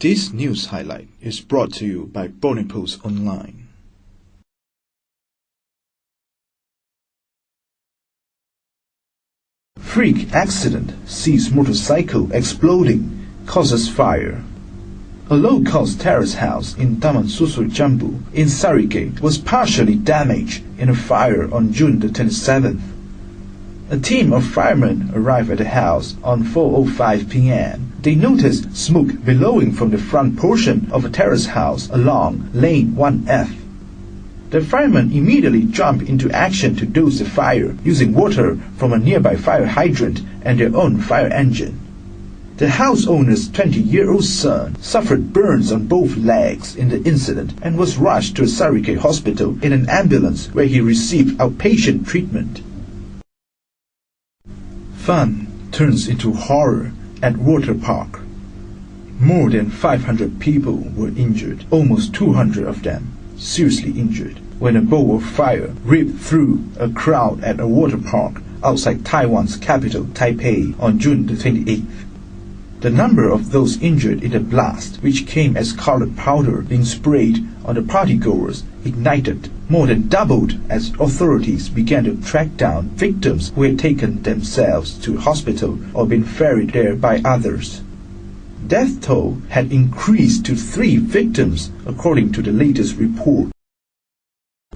This news highlight is brought to you by Borneo Online. Freak accident sees motorcycle exploding, causes fire. A low-cost terrace house in Taman Susu Jambu in Sarigate was partially damaged in a fire on June the 27th. A team of firemen arrived at the house on 4:05 p.m. They noticed smoke billowing from the front portion of a terrace house along Lane 1F. The firemen immediately jumped into action to douse the fire using water from a nearby fire hydrant and their own fire engine. The house owner's 20-year-old son suffered burns on both legs in the incident and was rushed to a Sarigate hospital in an ambulance where he received outpatient treatment. Fun turns into horror at water park. More than 500 people were injured, almost 200 of them seriously injured, when a bowl of fire ripped through a crowd at a water park outside Taiwan's capital, Taipei, on June the 28th. The number of those injured in the blast, which came as colored powder being sprayed on the partygoers, ignited, more than doubled as authorities began to track down victims who had taken themselves to hospital or been ferried there by others. Death toll had increased to 3 victims, according to the latest report.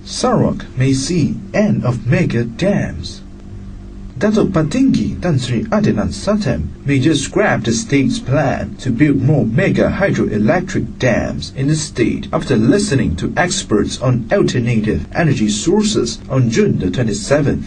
Sarawak may see end of mega dams. Datuk Patinggi Tan Sri Adnan Satem may just scrap the state's plan to build more mega hydroelectric dams in the state after listening to experts on alternative energy sources on June the 27th.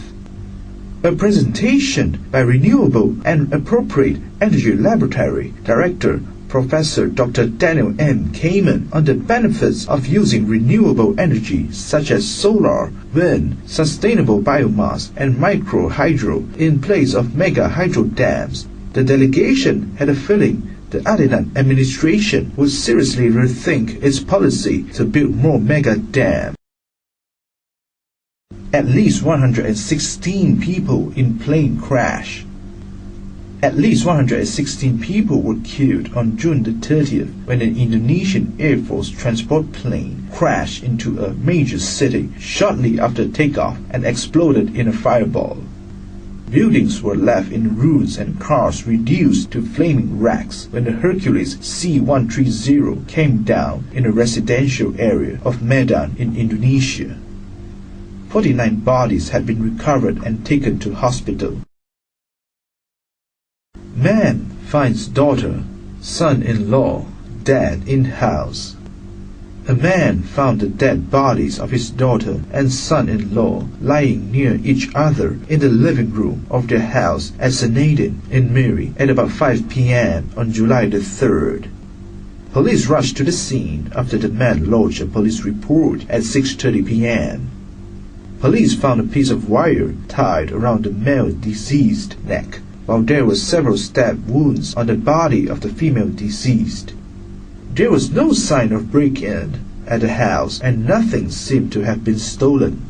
A presentation by Renewable and Appropriate Energy Laboratory Director Professor Dr. Daniel M. Kamen on the benefits of using renewable energy such as solar, wind, sustainable biomass, and micro-hydro in place of mega hydro dams. The delegation had a feeling the Adnan administration would seriously rethink its policy to build more mega dams. At least 116 people in plane crash. At least 116 people were killed on June the 30th when an Indonesian Air Force transport plane crashed into a major city shortly after takeoff and exploded in a fireball. Buildings were left in ruins and cars reduced to flaming wrecks when the Hercules C-130 came down in a residential area of Medan in Indonesia. 49 bodies had been recovered and taken to hospital. Man finds daughter, son-in-law dead in house. A man found the dead bodies of his daughter and son-in-law lying near each other in the living room of their house at Senadin in Miri at about 5 p.m. on July the 3rd. Police rushed to the scene after the man lodged a police report at 6:30 p.m. Police found a piece of wire tied around the male deceased neck, while there were several stab wounds on the body of the female deceased. There was no sign of break-in at the house and nothing seemed to have been stolen.